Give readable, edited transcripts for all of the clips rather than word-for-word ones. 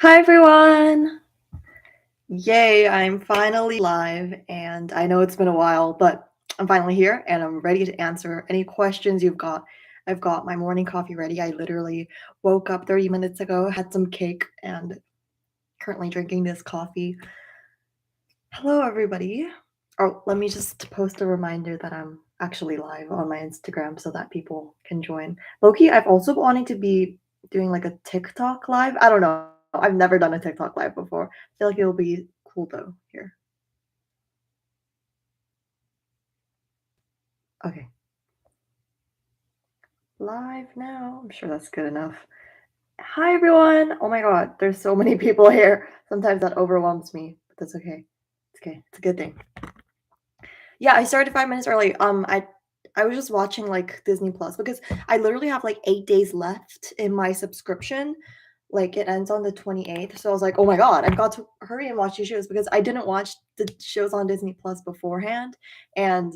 Hi everyone! Yay, I'm finally live and I know it's been a while, but I'm finally here and I'm ready to answer any questions you've got. I've got my morning coffee ready. I literally woke up 30 minutes ago, had some cake, and currently drinking this coffee. Hello everybody. Oh, let me just post a reminder that I'm actually live on my Instagram so that people can join. Loki, I've also wanted to be doing like a TikTok live. I don't know. I've never done a TikTok live before. I feel like it'll be cool though here. Okay. Live now. I'm sure that's good enough. Hi everyone. Oh my god, there's so many people here. Sometimes that overwhelms me, but that's okay. It's okay. It's a good thing. Yeah, I started 5 minutes early. I was just watching, like, Disney Plus because I literally have, like, 8 days left in my subscription. Like, it ends on the 28th, so I was like, "Oh my god, I've got to hurry and watch these shows," because I didn't watch the shows on Disney Plus beforehand, and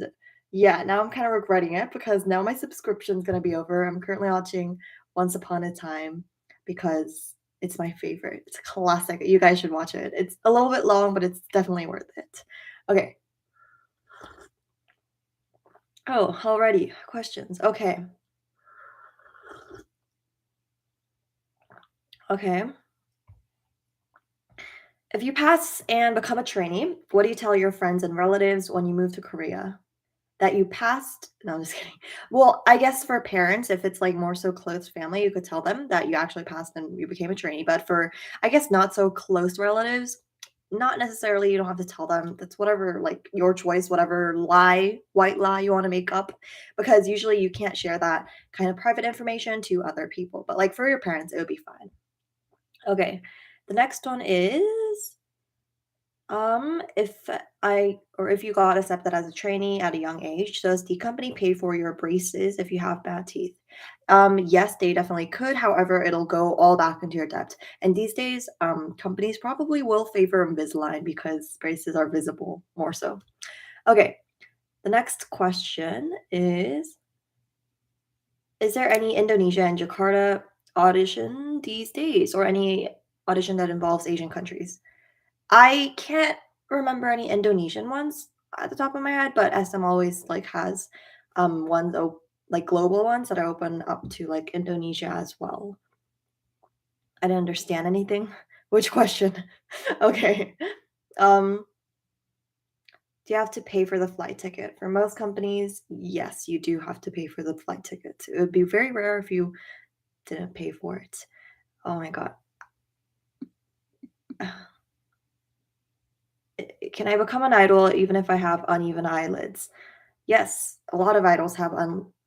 yeah, now I'm kinda regretting it because now my subscription's gonna be over. I'm currently watching Once Upon a Time because it's my favorite. It's a classic. You guys should watch it. It's a little bit long, but it's definitely worth it. Okay. Oh, already. Questions. Okay. Okay. If you pass and become a trainee, what do you tell your friends and relatives when you move to Korea? That you passed? No, I'm just kidding. Well, I guess for parents, if it's like more so close family, you could tell them that you actually passed and you became a trainee. But for, I guess, not so close relatives, not necessarily, you don't have to tell them. That's whatever, like your choice, whatever lie, white lie you want to make up. Because usually you can't share that kind of private information to other people. But like for your parents, it would be fine. Okay. The next one is if if you got accepted as a trainee at a young age, does the company pay for your braces if you have bad teeth? Yes, they definitely could. However, it'll go all back into your debt. And these days, companies probably will favor Invisalign because braces are visible more so. Okay, the next question is there any Indonesia and Jakarta audition these days or any audition that involves Asian countries? I can't remember any Indonesian ones at the top of my head, but SM always like has ones like global ones that are open up to like Indonesia as well. I didn't understand anything. Which question? Okay. Um, do you have to pay for the flight ticket? For most companies, yes, you do have to pay for the flight ticket. It would be very rare if you didn't pay for it. Oh my god. Can I become an idol even if I have uneven eyelids? Yes, a lot of idols have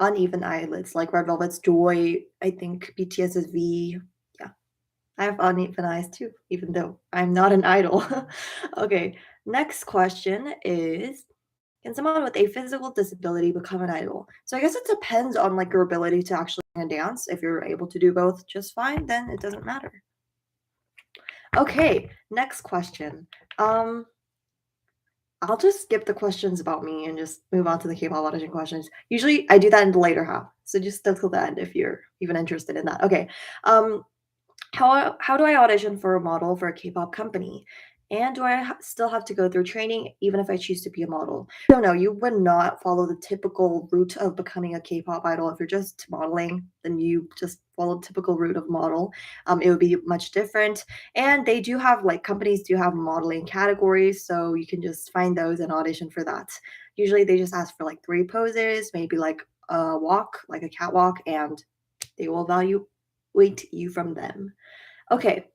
uneven eyelids, like Red Velvet's Joy, I think BTS's V. Yeah, I have uneven eyes too, even though I'm not an idol. Okay, next question is, can someone with a physical disability become an idol? So I guess it depends on like your ability to actually sing and dance. If you're able to do both just fine, then it doesn't matter. Okay, next question. Um, I'll just skip the questions about me and just move on to the K-pop audition questions. Usually, I do that in the later half, so just stick till the end if you're even interested in that. Okay, um, how do I audition for a model for a K-pop company? And do I still have to go through training even if I choose to be a model? No, you would not follow the typical route of becoming a K-pop idol. If you're just modeling, then you just follow the typical route of model. It would be much different. And they do have like companies do have modeling categories, so you can just find those and audition for that. Usually they just ask for like 3 poses, maybe like a walk, like a catwalk, and they will evaluate you from them. Okay.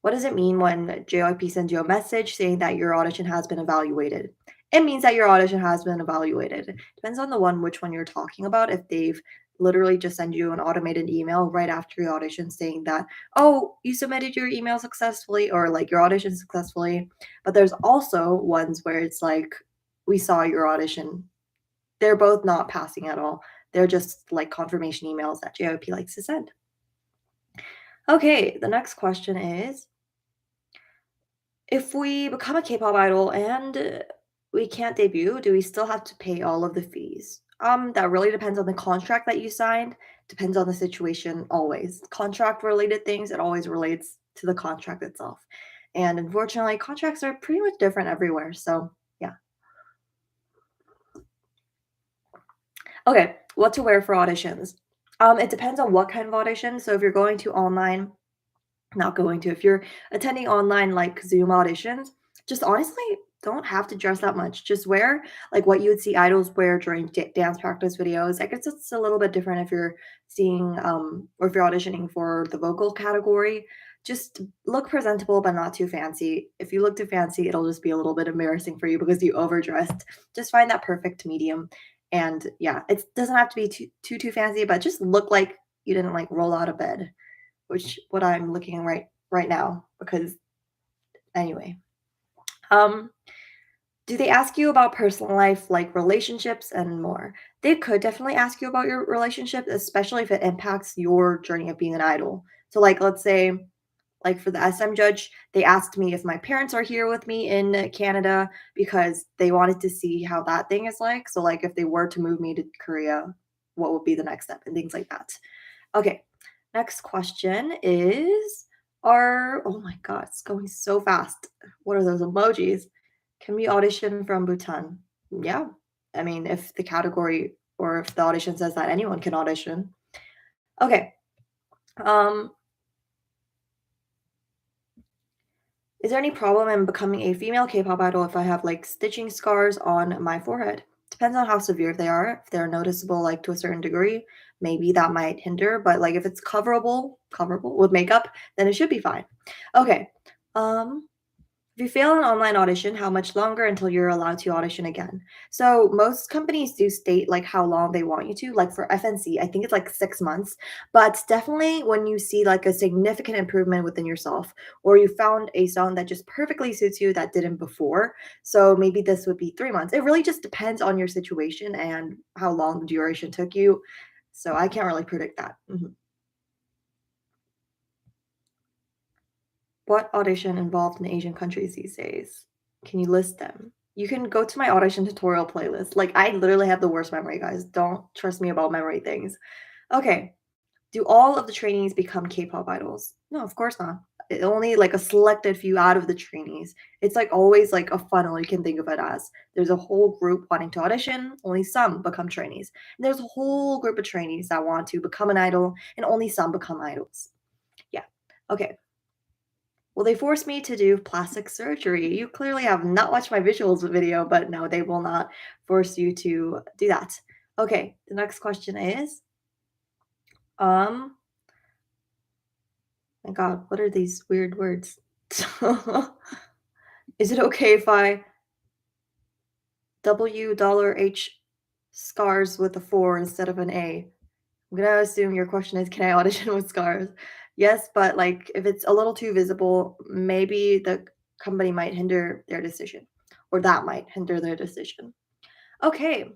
What does it mean when JYP sends you a message saying that your audition has been evaluated? It means that your audition has been evaluated. Depends on the one which one you're talking about. If they've literally just send you an automated email right after your audition saying that, oh, you submitted your email successfully or like your audition successfully. But there's also ones where it's like, we saw your audition. They're both not passing at all. They're just like confirmation emails that JYP likes to send. Okay, the next question is, if we become a K-pop idol and we can't debut, do we still have to pay all of the fees? That really depends on the contract that you signed. Depends on the situation always. Contract related things, it always relates to the contract itself. And unfortunately, contracts are pretty much different everywhere. So, yeah. Okay, what to wear for auditions? It depends on what kind of audition. So if you're going to online, not going to, if you're attending online like Zoom auditions, just honestly don't have to dress that much. Just wear like what you would see idols wear during dance practice videos. I guess it's a little bit different if you're seeing or if you're auditioning for the vocal category. Just look presentable but not too fancy. If you look too fancy, it'll just be a little bit embarrassing for you because you overdressed. Just find that perfect medium. And yeah, it doesn't have to be too fancy, but just look like you didn't like roll out of bed, which what I'm looking right now because anyway. Um, do they ask you about personal life, like relationships and more? They could definitely ask you about your relationship, especially if it impacts your journey of being an idol. So like let's say like for the SM judge, they asked me if my parents are here with me in Canada because they wanted to see how that thing is like. So like if they were to move me to Korea, what would be the next step and things like that. Okay. Next question is are oh my god, it's going so fast. What are those emojis? Can we audition from Bhutan? Yeah. I mean, if the category or if the audition says that anyone can audition. Okay. Um, is there any problem in becoming a female K-pop idol if I have like stitching scars on my forehead? Depends on how severe they are. If they're noticeable, like to a certain degree, maybe that might hinder. But like if it's coverable with makeup, then it should be fine. Okay. Um, if you fail an online audition, how much longer until you're allowed to audition again? So most companies do state like how long they want you to. Like for FNC, I think it's like 6 months. But definitely when you see like a significant improvement within yourself, or you found a song that just perfectly suits you that didn't before. So maybe this would be 3 months. It really just depends on your situation and how long the duration took you. So I can't really predict that. What audition involved in Asian countries these days? Can you list them? You can go to my audition tutorial playlist. Like, I literally have the worst memory, guys. Don't trust me about memory things. Okay. Do all of the trainees become K-pop idols? No, of course not. Only like a selected few out of the trainees. It's like always like a funnel you can think of it as. There's a whole group wanting to audition, only some become trainees. And there's a whole group of trainees that want to become an idol, and only some become idols. Yeah. Okay. Will they force me to do plastic surgery? You clearly have not watched my visuals video, but no, they will not force you to do that. Okay, the next question is, um, my God, what are these weird words? Is it okay if I $H scars with a 4 instead of an A? I'm gonna assume your question is, can I audition with scars? Yes, but like if it's a little too visible, maybe the company might hinder their decision, or that might hinder their decision. Okay,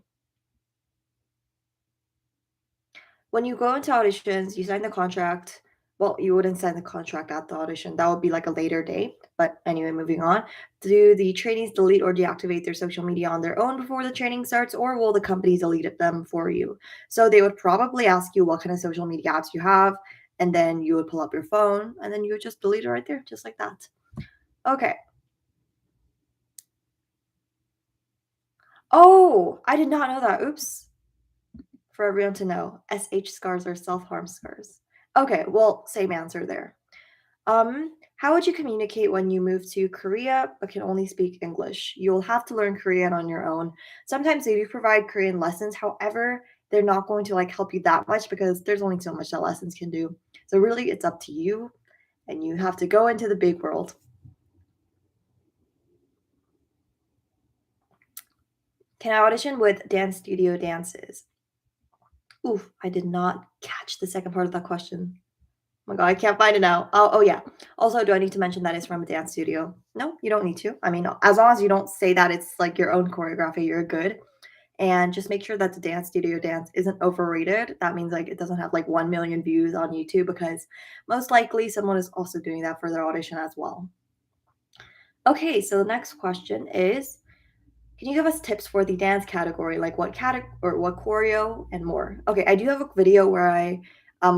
when you go into auditions, you sign the contract. Well, you wouldn't sign the contract at the audition. That would be like a later date. But anyway, moving on. Do the trainees delete or deactivate their social media on their own before the training starts, or will the company delete them for you? So they would probably ask you what kind of social media apps you have, and then you would pull up your phone, and then you would just delete it right there, just like that. Okay. Oh, I did not know that. Oops. For everyone to know, SH scars are self-harm scars. Okay, well, same answer there. How would you communicate when you move to Korea but can only speak English? You'll have to learn Korean on your own. Sometimes they do provide Korean lessons. However, they're not going to like help you that much because there's only so much that lessons can do. So really it's up to you and you have to go into the big world. Can I audition with dance studio dances? Oof, I did not catch the second part of that question. Oh my god, I can't find it now. Oh, yeah. Also, do I need to mention that it's from a dance studio? No, you don't need to. I mean, as long as you don't say that it's like your own choreography, you're good. And just make sure that the dance studio dance isn't overrated. That means like it doesn't have like 1 million views on YouTube because most likely someone is also doing that for their audition as well. Okay, so the next question is Can you give us tips for the dance category, like what or what choreo and more? Okay, I do have a video where I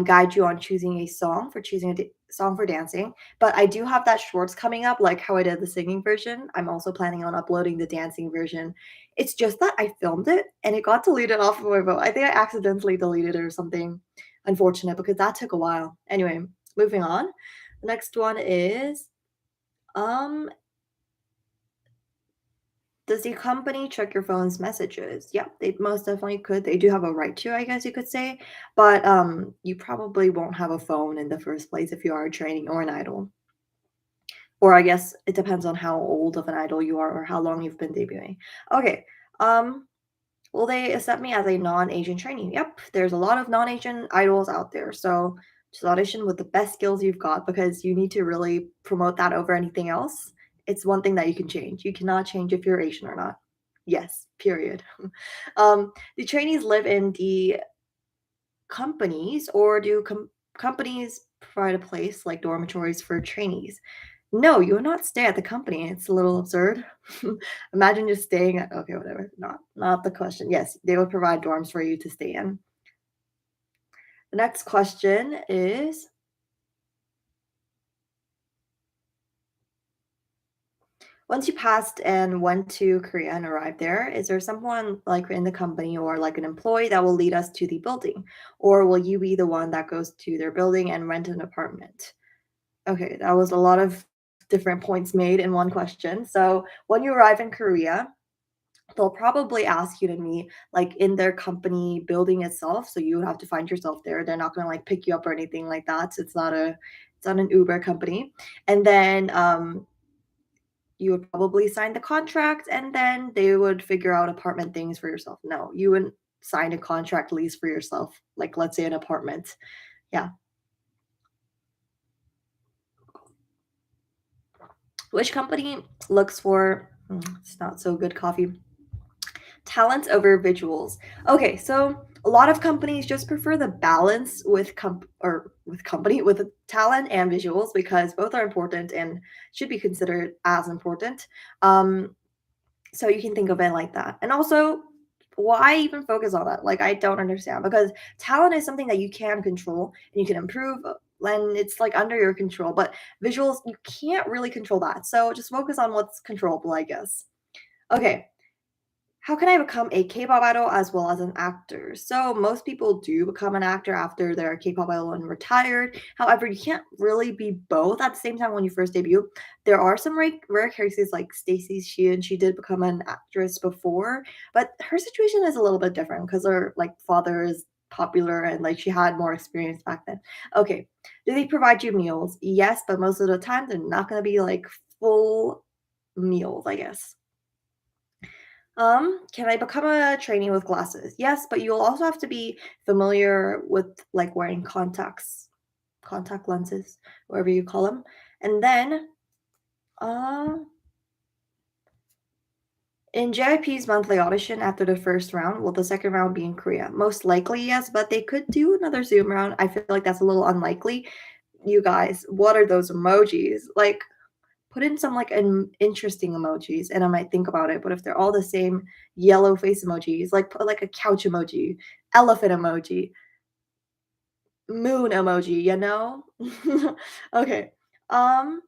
guide you on choosing a song for choosing a song for dancing, but I do have that shorts coming up, like how I did the singing version. I'm also planning on uploading the dancing version. It's just that I filmed it and it got deleted off of my phone. I think I accidentally deleted it or something unfortunate because that took a while. Anyway, moving on. The next one is um does the company check your phone's messages? Yeah, they most definitely could. They do have a right to, I guess you could say, but you probably won't have a phone in the first place if you are a trainee or an idol. Or I guess it depends on how old of an idol you are or how long you've been debuting. Okay. Um, will they accept me as a non-Asian trainee? Yep, there's a lot of non-Asian idols out there. So just audition with the best skills you've got because you need to really promote that over anything else. It's one thing that you can change. You cannot change if you're Asian or not. Yes, period. The trainees live in the companies, or do companies provide a place like dormitories for trainees? No, you would not stay at the company. It's a little absurd. Imagine just staying at okay, whatever. Not the question. Yes, they would provide dorms for you to stay in. The next question is once you passed and went to Korea and arrived there, is there someone like in the company or like an employee that will lead us to the building? Or will you be the one that goes to their building and rent an apartment? Okay, that was a lot of different points made in one question. So when you arrive in Korea, they'll probably ask you to meet like in their company building itself. So you would have to find yourself there. They're not gonna like pick you up or anything like that. So it's not an Uber company. And then you would probably sign the contract and then they would figure out apartment things for yourself. No, you wouldn't sign a contract lease for yourself, like let's say an apartment. Yeah. Which company looks for it's not so good coffee. Talents over visuals. Okay, so a lot of companies just prefer the balance with company with talent and visuals because both are important and should be considered as important. Um, so you can think of it like that. And also, why even focus on that? Like I don't understand because talent is something that you can control and you can improve and it's like under your control, but visuals you can't really control that. So just focus on what's controllable, I guess. Okay, how can I become a K-pop idol as well as an actor? So most people do become an actor after they're a K-pop idol and retired. However, you can't really be both at the same time when you first debut. There are some rare cases like Stacey Sheehan. She did become an actress before, but her situation is a little bit different because her like father is popular and like she had more experience back then. Okay, do they provide you meals? Yes, but most of the time they're not going to be like full meals, I guess. Can I become a trainee with glasses? Yes, but you'll also have to be familiar with like wearing contact lenses, whatever you call them. And then, uh, in JIP's monthly audition after the first round, will the second round be in Korea? Most likely, yes, but they could do another Zoom round. I feel like that's a little unlikely. You guys, what are those emojis? Like, put in some like interesting emojis and I might think about it. But if they're all the same yellow face emojis, like put like a couch emoji, elephant emoji, moon emoji, you know? Okay. Um,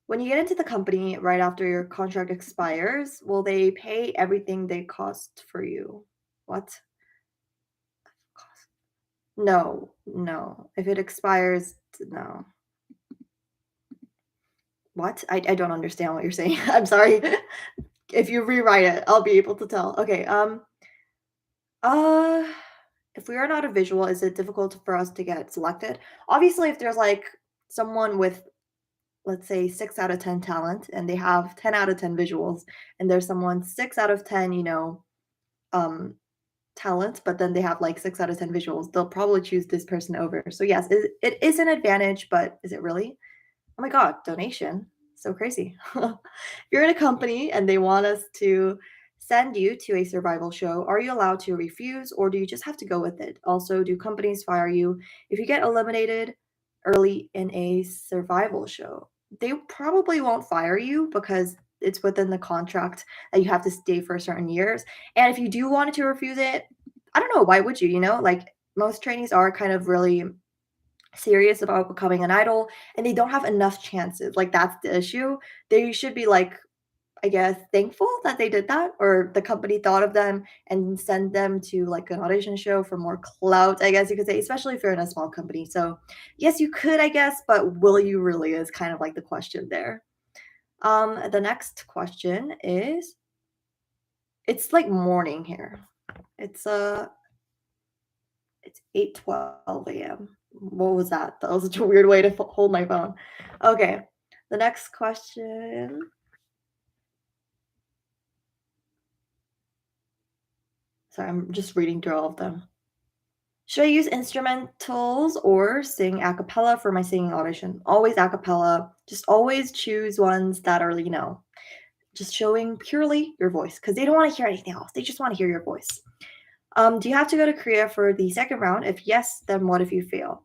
when you get into the company right after your contract expires, will they pay everything they cost for you? What? Cost? No, no. If it expires, no. What? I don't understand what you're saying. I'm sorry. If you rewrite it, I'll be able to tell. Okay, uh, if we are not a visual, is it difficult for us to get selected? Obviously, if there's like someone with, let's say, 6 out of 10 talent and they have 10 out of 10 visuals, and there's someone 6 out of 10, um, talent, but then they have like 6 out of 10 visuals, they'll probably choose this person over. So yes, it is an advantage, but is it really? Oh my god, donation. So crazy. If you're in a company and they want us to send you to a survival show, are you allowed to refuse or do you just have to go with it? Also, do companies fire you if you get eliminated early in a survival show? They probably won't fire you because it's within the contract that you have to stay for certain years. And if you do wanted to refuse it, I don't know, why would you, you know? Like most trainees are kind of really serious about becoming an idol and they don't have enough chances. Like that's the issue. They should be like, I guess, thankful that they did that or the company thought of them and send them to like an audition show for more clout, I guess you could say, especially if you're in a small company. So, yes, you could, I guess, but will you really is kind of like the question there. The next question is it's like morning here. It's it's 8:12 a.m. What was that? That was such a weird way to hold my phone. Okay. The next question. Sorry, I'm just reading through all of them. Should I use instrumentals or sing a cappella for my singing audition? Always a cappella. Just always choose ones that are, just showing purely your voice because they don't want to hear anything else. They just want to hear your voice. Do you have to go to Korea for the second round? If yes, then what if you fail?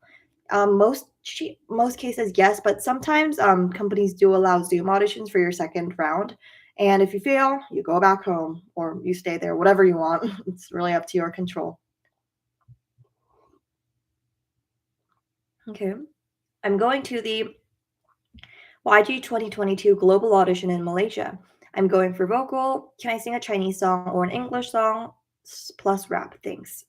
Most cases, yes, but sometimes companies do allow Zoom auditions for your second round. And if you fail, you go back home or you stay there, whatever you want. It's really up to your control. Okay. I'm going to the YG 2022 Global Audition in Malaysia. I'm going for vocal. Can I sing a Chinese song or an English song plus rap? Thanks.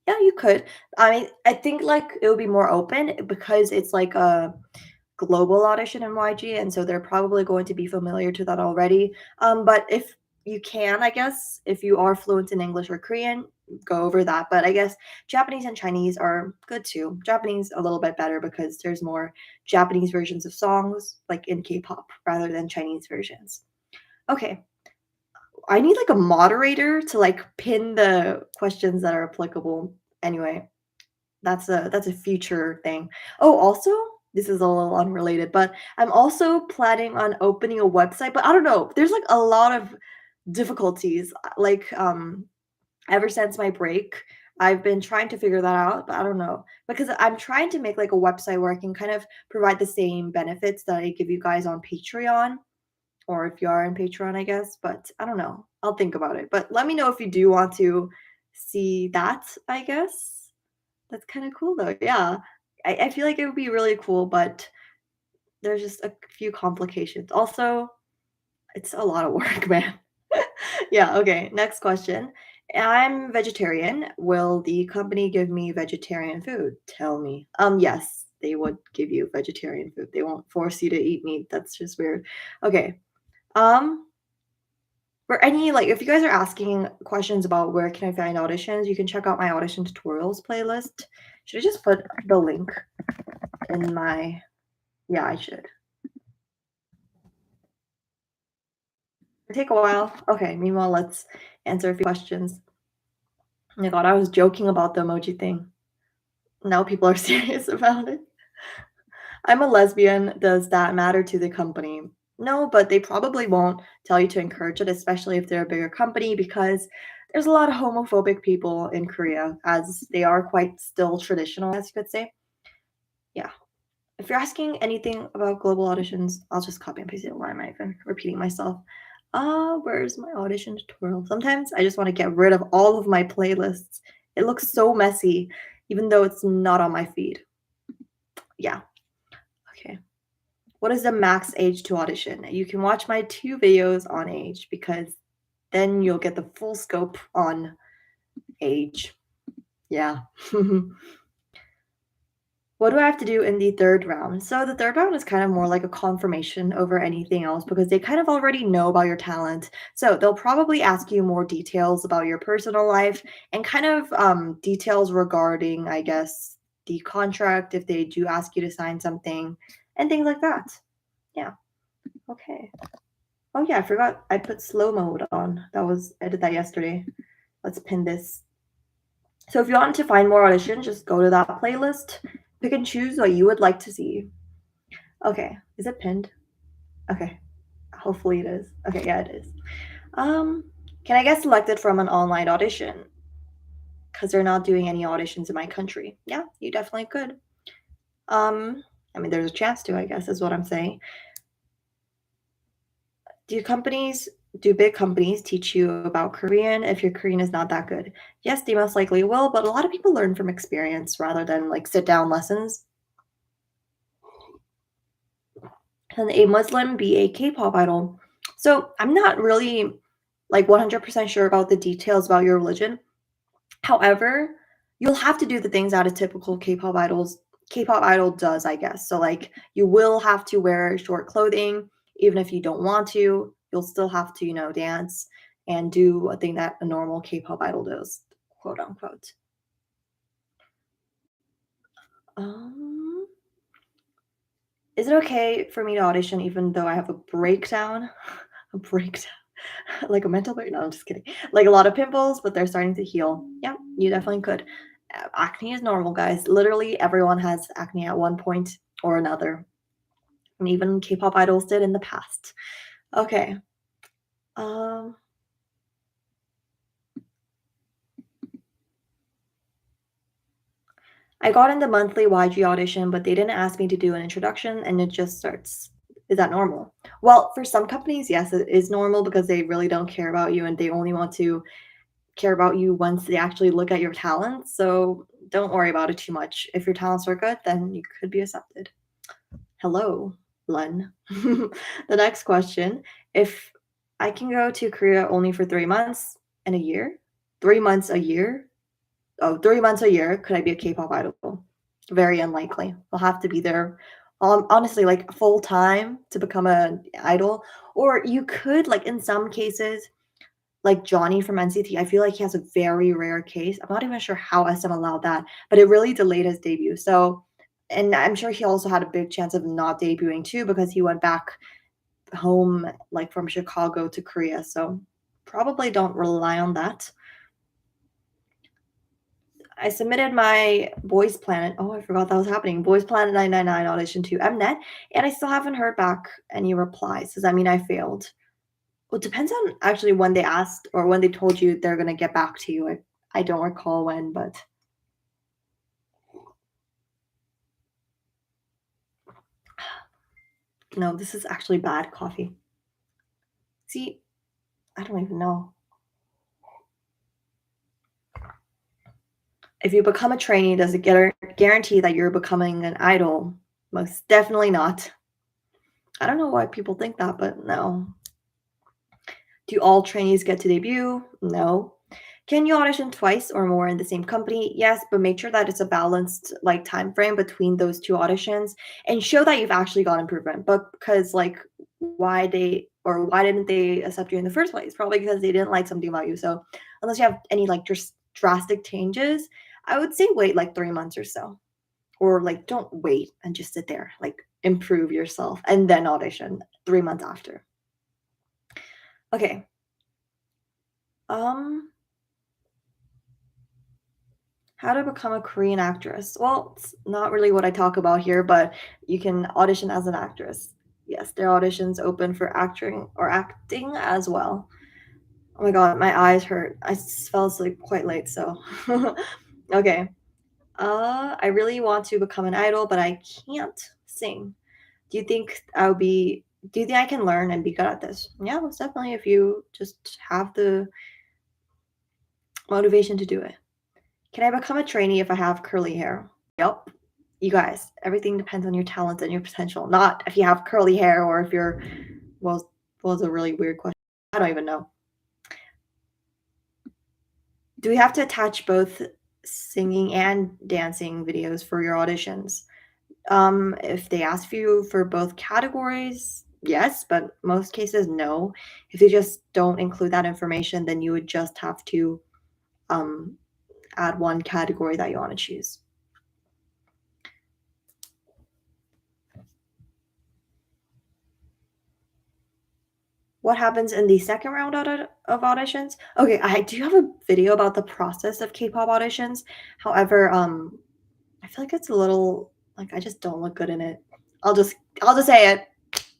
Yeah, you could. I mean, I think like it would be more open because it's like a global audition in YG, and so they're probably going to be familiar to that already. But if you can, I guess, if you are fluent in English or Korean, go over that. But I guess Japanese and Chinese are good too. Japanese a little bit better because there's more Japanese versions of songs like in K-pop rather than Chinese versions. Okay, I need like a moderator to like pin the questions that are applicable. Anyway, that's a future thing. Oh, also, this is a little unrelated, but I'm also planning on opening a website, but I don't know. There's like a lot of difficulties. Like ever since my break, I've been trying to figure that out, but I don't know. Because I'm trying to make like a website where I can kind of provide the same benefits that I give you guys on Patreon or if you are in Patreon, I guess, but I don't know. I'll think about it. But let me know if you do want to see that, I guess. That's kind of cool though. Yeah. I feel like it would be really cool, but there's just a few complications. Also, it's a lot of work, man. Yeah, okay. Next question. I'm vegetarian. Will the company give me vegetarian food? Tell me. Yes, they would give you vegetarian food. They won't force you to eat meat. That's just weird. Okay. Um, for any like if you guys are asking questions about where can I find auditions, you can check out my audition tutorials playlist. Should I just put the link in my yeah, I should. It'll take a while. Okay, meanwhile, let's answer a few questions. Oh my god, I was joking about the emoji thing. Now people are serious about it. I'm a lesbian. Does that matter to the company? No, but they probably won't tell you to encourage it, especially if they're a bigger company, because there's a lot of homophobic people in Korea, as they are quite still traditional, as you could say. Yeah. If you're asking anything about global auditions, I'll just copy and paste it. Why am I even repeating myself? Where's my audition tutorial? Sometimes I just want to get rid of all of my playlists. It looks so messy, even though it's not on my feed. Yeah. Okay. What is the max age to audition? You can watch my 2 videos on age because then you'll get the full scope on age. Yeah. What do I have to do in the third round? So the third round is kind of more like a confirmation over anything else because they kind of already know about your talent. So they'll probably ask you more details about your personal life and kind of details regarding, I guess, the contract if they do ask you to sign something and things like that. Yeah. Okay. Oh yeah, I forgot I put slow mode on. I did that yesterday. Let's pin this. So if you want to find more auditions, just go to that playlist. Pick and choose what you would like to see. Okay, is it pinned? Okay, hopefully it is. Okay, yeah, it is. Um, can I get selected from an online audition? Because they're not doing any auditions in my country. Yeah, you definitely could. I mean, there's a chance to, I guess, is what I'm saying. Do big companies teach you about Korean if your Korean is not that good? Yes, they most likely will, but a lot of people learn from experience rather than like sit down lessons. Can a Muslim be a K-pop idol? So I'm not really like 100% sure about the details about your religion. However, you'll have to do the things that a typical K-pop idol does, I guess. So like you will have to wear short clothing, even if you don't want to. You'll still have to, dance and do a thing that a normal K-pop idol does, quote unquote. Um, is it okay for me to audition even though I have a breakdown? A breakdown. Like a mental break? No, I'm just kidding. Like a lot of pimples, but they're starting to heal. Yeah, you definitely could. Acne is normal, guys. Literally everyone has acne at one point or another. And even K-pop idols did in the past. Okay. Um, I got in the monthly YG audition, but they didn't ask me to do an introduction and it just starts. Is that normal? Well, for some companies, yes, it is normal because they really don't care about you and they only want to care about you once they actually look at your talents. So don't worry about it too much. If your talents are good, then you could be accepted. Hello, Len. The next question, if I can go to Korea only for 3 months and a year, 3 months a year, oh, 3 months a year, could I be a K-pop idol? Very unlikely. I'll have to be there, honestly, like full time to become an idol. Or you could, like in some cases, like Johnny from NCT, I feel like he has a very rare case. I'm not even sure how SM allowed that, but it really delayed his debut. So, and I'm sure he also had a big chance of not debuting too because he went back home like from Chicago to Korea. So, probably don't rely on that. I submitted my Boys Planet. Oh, I forgot that was happening. Boys Planet 999 audition to Mnet, and I still haven't heard back any replies. Does that mean I failed? Well, it depends on actually when they asked or when they told you they're gonna get back to you. I don't recall when, but no, this is actually bad coffee. See, I don't even know. If you become a trainee, does it guarantee that you're becoming an idol? Most definitely not. I don't know why people think that, but no. Do all trainees get to debut? No. Can you audition twice or more in the same company? Yes, but make sure that it's a balanced like time frame between those two auditions and show that you've actually got improvement. But because like why didn't they accept you in the first place? Probably because they didn't like something about you. So unless you have any like just drastic changes, I would say wait like 3 months or so. Or like don't wait and just sit there. Like improve yourself and then audition 3 months after. Okay. Um How to become a Korean actress? Well, it's not really what I talk about here, but you can audition as an actress. Yes, there are auditions open for acting or acting as well. Oh my god, my eyes hurt. Fell asleep quite late, so okay. I really want to become an idol, but I can't sing. Do you think do you think I can learn and be good at this? Yeah, most definitely if you just have the motivation to do it. Can I become a trainee if I have curly hair? Yep. You guys, everything depends on your talent and your potential, not if you have curly hair or if you're well, it's a really weird question. I don't even know. Do we have to attach both singing and dancing videos for your auditions? If they ask you for both categories, yes, but most cases, no. If they just don't include that information, then you would just have to um, add one category that you want to choose. What happens in the second round of auditions? Okay, I do have a video about the process of K-pop auditions. However, I feel like it's a little like I just don't look good in it. I'll just I'll just say it.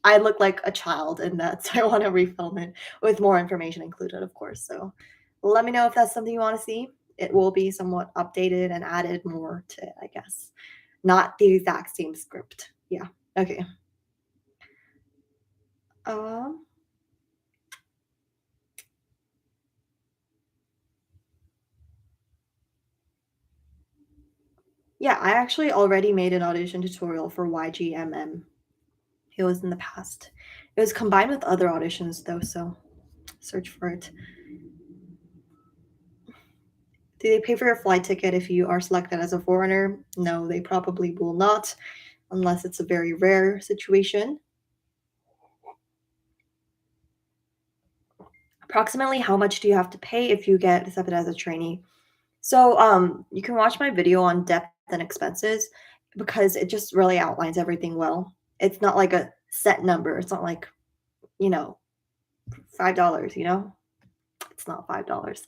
I look like a child in that, so I want to refilm it with more information included, of course. So let me know if that's something you want to see. It will be somewhat updated and added more to it, I guess. Not the exact same script. Yeah. Okay. Um Yeah, I actually already made an audition tutorial for YGMM. It was in the past. It was combined with other auditions though, so search for it. Do they pay for your flight ticket if you are selected as a foreigner? No, they probably will not, unless it's a very rare situation. Approximately how much do you have to pay if you get accepted as a trainee? So, you can watch my video on depth and expenses because it just really outlines everything well. It's not like a set number. It's not like, you know, $5, you know? It's not $5.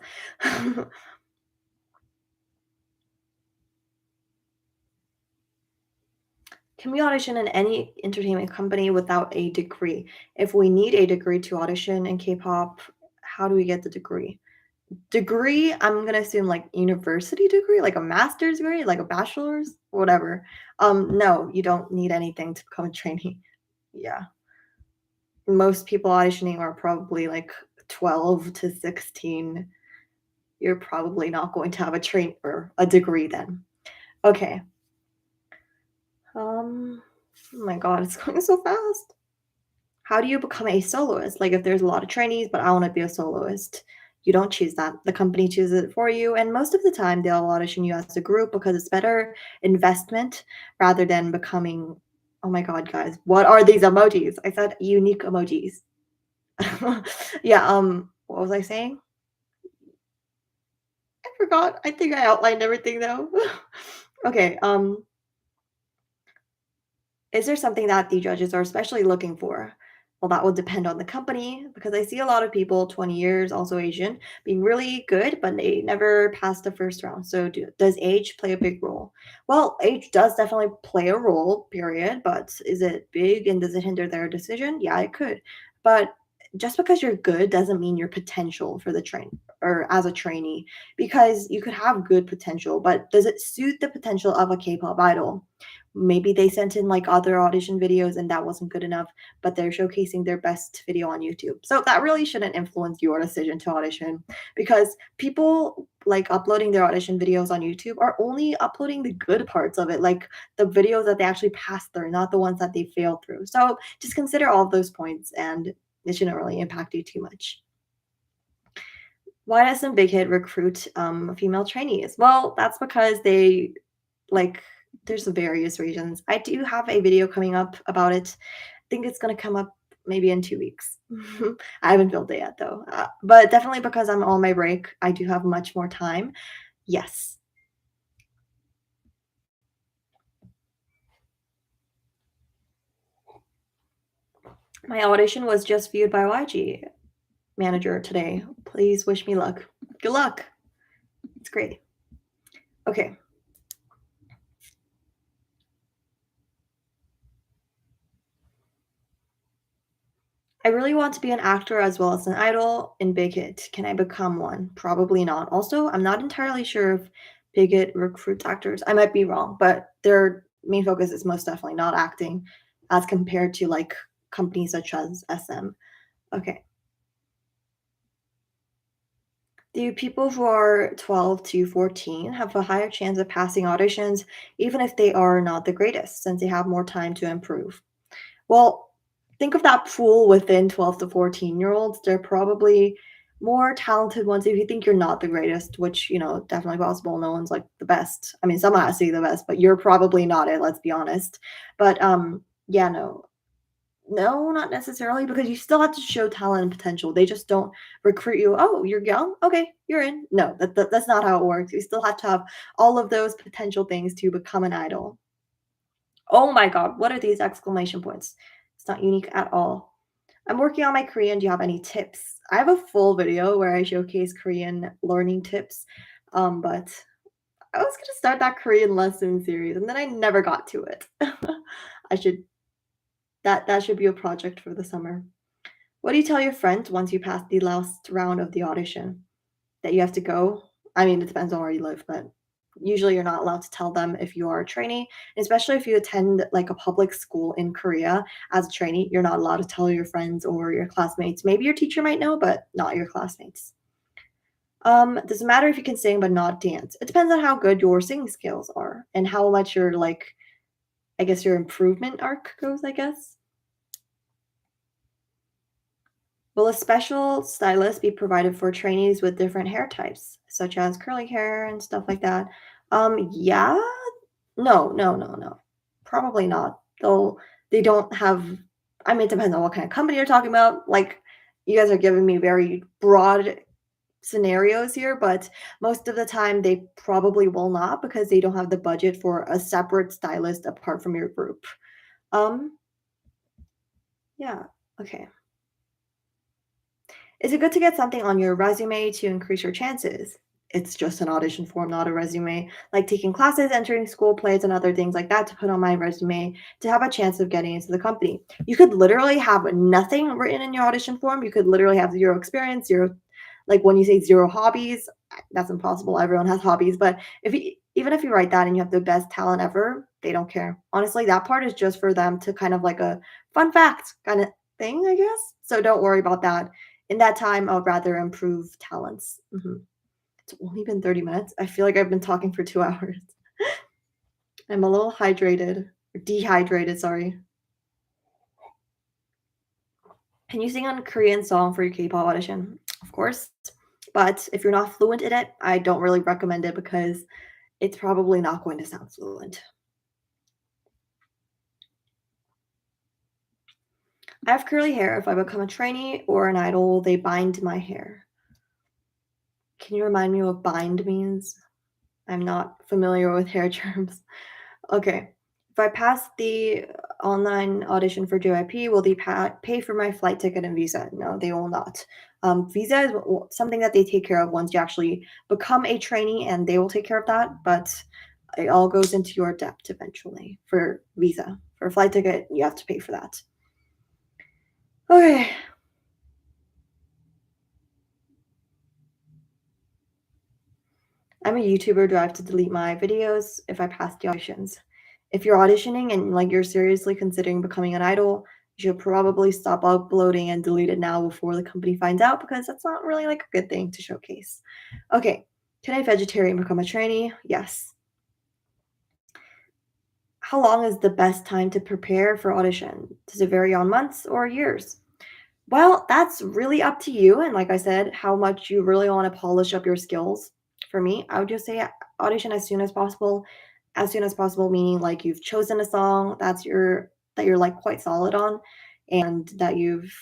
Can we audition in any entertainment company without a degree? If we need a degree to audition in K-pop, how do we get the degree? Degree, I'm gonna assume like university degree, like a master's degree, like a bachelor's, whatever. No, you don't need anything to become a trainee. Yeah. Most people auditioning are probably like 12 to 16. You're probably not going to have a train or a degree then. Okay. Oh my god, it's going so fast. How do you become a soloist? Like if there's a lot of trainees, but I want to be a soloist. You don't choose that. The company chooses it for you. And most of the time they'll audition you as a group because it's better investment rather than becoming, oh my god, guys, what are these emojis? I said unique emojis. Yeah, what was I saying? I forgot. I think I outlined everything though. Okay, is there something that the judges are especially looking for? Well, that will depend on the company because I see a lot of people, 20 years, also Asian, being really good, but they never pass the first round. So, does age play a big role? Well, age does definitely play a role, period. But is it big and does it hinder their decision? Yeah, it could. But just because you're good doesn't mean your potential for the train or as a trainee because you could have good potential, but does it suit the potential of a K-pop idol? Maybe they sent in like other audition videos and that wasn't good enough, but they're showcasing their best video on YouTube. So that really shouldn't influence your decision to audition because people like uploading their audition videos on YouTube are only uploading the good parts of it, like the videos that they actually passed through, not the ones that they failed through. So just consider all of those points and it shouldn't really impact you too much. Why doesn't Big Hit recruit female trainees? Well, that's because they like, there's various reasons. I do have a video coming up about it. I think it's gonna come up maybe in 2 weeks. I haven't filmed it yet though, but definitely because I'm on my break, I do have much more time. Yes. My audition was just viewed by YG manager today. Please wish me luck. Good luck. It's great. Okay. I really want to be an actor as well as an idol in Big Hit. Can I become one? Probably not. Also, I'm not entirely sure if Big Hit recruits actors. I might be wrong, but their main focus is most definitely not acting as compared to like companies such as SM. Okay. Do people who are 12 to 14 have a higher chance of passing auditions, even if they are not the greatest, since they have more time to improve? Well, think of that pool within 12 to 14-year-olds. They're probably more talented ones if you think you're not the greatest, which, definitely possible. No one's like the best. I mean, someone has to be the best, but you're probably not it, let's be honest. But yeah, no. No, not necessarily because you still have to show talent and potential. They just don't recruit you. Oh, you're young? Okay, you're in. No, that's not how it works. You still have to have all of those potential things to become an idol. Oh my god, what are these exclamation points? It's not unique at all. I'm working on my Korean. Do you have any tips? I have a full video where I showcase Korean learning tips. But I was gonna start that Korean lesson series and then I never got to it. I should that should be a project for the summer. What do you tell your friends once you pass the last round of the audition? That you have to go? I mean, it depends on where you live, but usually you're not allowed to tell them if you are a trainee, especially if you attend like a public school in Korea as a trainee, you're not allowed to tell your friends or your classmates. Maybe your teacher might know, but not your classmates. Does it matter if you can sing but not dance? It depends on how good your singing skills are and how much your, like, I guess your improvement arc goes, I guess. Will a special stylist be provided for trainees with different hair types, such as curly hair and stuff like that? Yeah. No, no, no, no. Probably not. They don't have, I mean, it depends on what kind of company you're talking about. Like, you guys are giving me very broad scenarios here, but most of the time they probably will not because they don't have the budget for a separate stylist apart from your group. Um, yeah. Okay. Is it good to get something on your resume to increase your chances? It's just an audition form, not a resume. Like taking classes, entering school plays, and other things like that to put on my resume to have a chance of getting into the company. You could literally have nothing written in your audition form. You could literally have zero experience, zero, like when you say zero hobbies, that's impossible. Everyone has hobbies. But even if you write that and you have the best talent ever, they don't care. Honestly, that part is just for them to kind of like a fun fact kind of thing, I guess. So don't worry about that. In that time, I'll rather improve talents. It's only been 30 minutes. I feel like I've been talking for 2 hours. I'm a little hydrated or dehydrated, sorry. Can you sing a Korean song for your K-pop audition? Of course. But if you're not fluent in it, I don't really recommend it because it's probably not going to sound fluent. I have curly hair. If I become a trainee or an idol, will they bind my hair? Can you remind me what bind means? I'm not familiar with hair terms. Okay. If I pass the online audition for JYP, will they pay for my flight ticket and visa? No, they will not. Visa is something that they take care of once you actually become a trainee, and they will take care of that. But it all goes into your debt eventually for visa. For a flight ticket, you have to pay for that. Okay. I'm a YouTuber. Do I have to delete my videos if I pass the auditions? If you're auditioning and like you're seriously considering becoming an idol, you should probably stop uploading and delete it now before the company finds out because that's not really like a good thing to showcase. Okay. Can a vegetarian become a trainee? Yes. How long is the best time to prepare for audition? Does it vary on months or years? Well, that's really up to you. And like I said, how much you really want to polish up your skills. For me, I would just say audition as soon as possible. As soon as possible, meaning like you've chosen a song that you're like quite solid on and that you've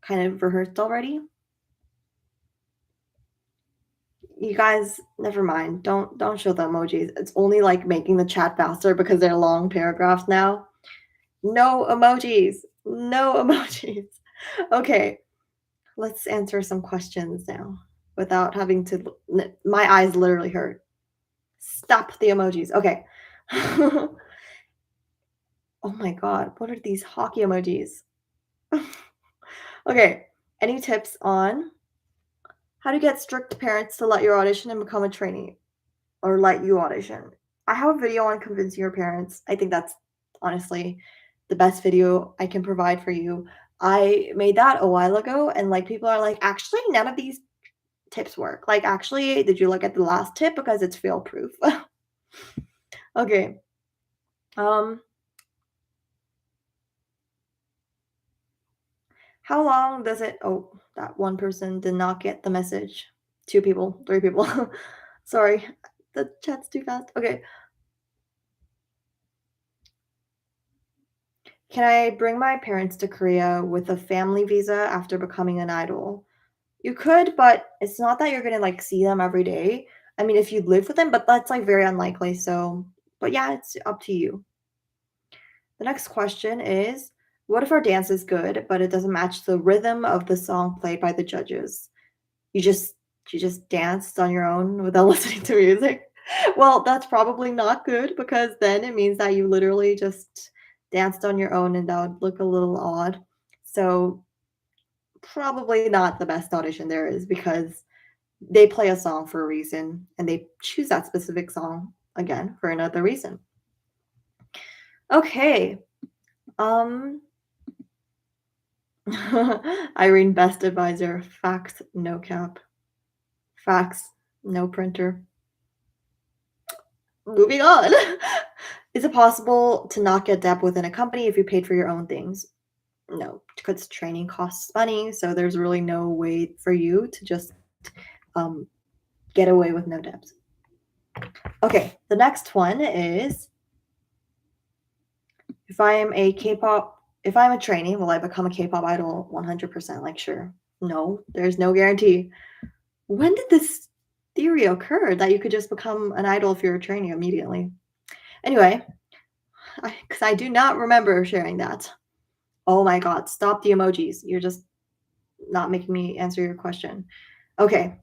kind of rehearsed already. You guys, never mind. Don't show the emojis. It's only like making the chat faster because they're long paragraphs now. No emojis. No emojis. Okay. Let's answer some questions now without having to my eyes literally hurt. Stop the emojis. Okay. Oh my god, what are these hockey emojis? Okay. Any tips on how to get strict parents to let you audition and become a trainee or let you audition? I have a video on convincing your parents. I think that's honestly the best video I can provide for you. I made that a while ago and like people are like, actually, none of these tips work. Like, actually, did you look at the last tip because it's fail proof? Okay. Um, how long does it? Oh, that one person did not get the message. Two people, three people. Sorry, the chat's too fast. Okay. Can I bring my parents to Korea with a family visa after becoming an idol? You could, but it's not that you're gonna like see them every day. I mean, if you live with them, but that's like very unlikely. So, but yeah, it's up to you. The next question is, what if our dance is good, but it doesn't match the rhythm of the song played by the judges? You just you just danced on your own without listening to music? Well, that's probably not good because then it means that you literally just danced on your own and that would look a little odd. So, probably not the best audition there is because they play a song for a reason and they choose that specific song again for another reason. Okay. Um Irene, best advisor. Fact, no cap. Fax. No printer. Moving on. Is it possible to not get debt within a company if you paid for your own things? No, because training costs money, so there's really no way for you to just um, get away with no debt. Okay, the next one is if I'm a trainee, will I become a K-pop idol 100%? Like, sure. No, there's no guarantee. When did this theory occur that you could just become an idol if you're a trainee immediately? Anyway, because I do not remember sharing that. Oh my god, stop the emojis. You're just not making me answer your question. Okay.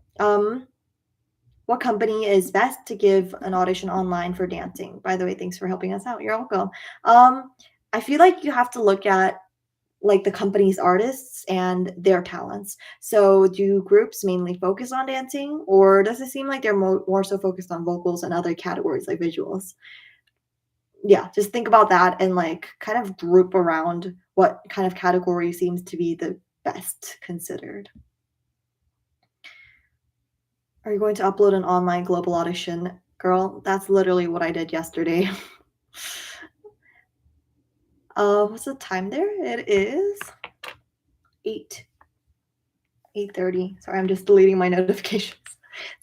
What company is best to give an audition online for dancing? By the way, thanks for helping us out. You're welcome. I feel like you have to look at like the company's artists and their talents. So, do groups mainly focus on dancing, or does it seem like they're more so focused on vocals and other categories like visuals? Yeah, just think about that and like kind of group around what kind of category seems to be the best considered. Are you going to upload an online global audition? Girl, that's literally what I did yesterday. What's the time there? It is 8 8:30. Sorry, I'm just deleting my notifications.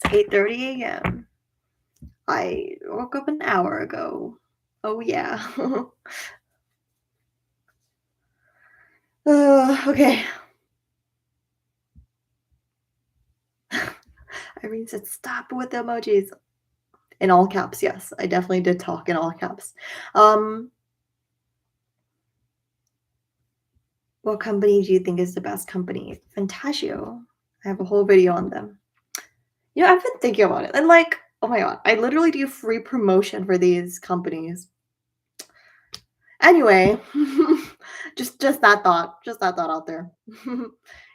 It's 8:30 a.m. I woke up an hour ago. Oh yeah. Okay. Irene said stop with the emojis. In all caps, yes. I definitely did talk in all caps. Um, what company do you think is the best company? Fantasio. I have a whole video on them. You know, I've been thinking about it, and like, oh my god, I literally do free promotion for these companies. Anyway, just that thought out there.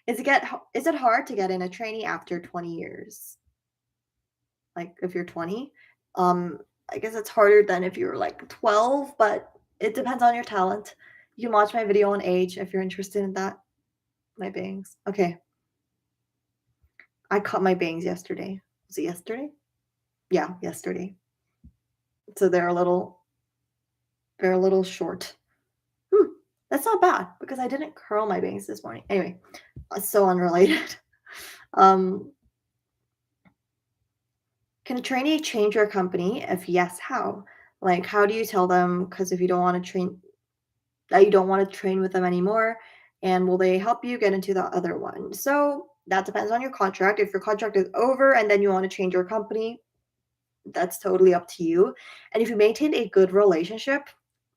Is it hard to get in a trainee after 20 years? Like if you're 20, um, I guess it's harder than if you're like 12, but it depends on your talent. You can watch my video on age if you're interested in that. My bangs. Okay, I cut my bangs yesterday. Was it yesterday? Yeah, yesterday. So they're a little short. Hmm, that's not bad because I didn't curl my bangs this morning. Anyway, so unrelated. Um, can a trainee change your company? If yes, how? Like, how do you tell them? Because if you don't want to train, that you don't want to train with them anymore, and will they help you get into the other one? So that depends on your contract. If your contract is over and then you want to change your company, that's totally up to you. And if you maintain a good relationship,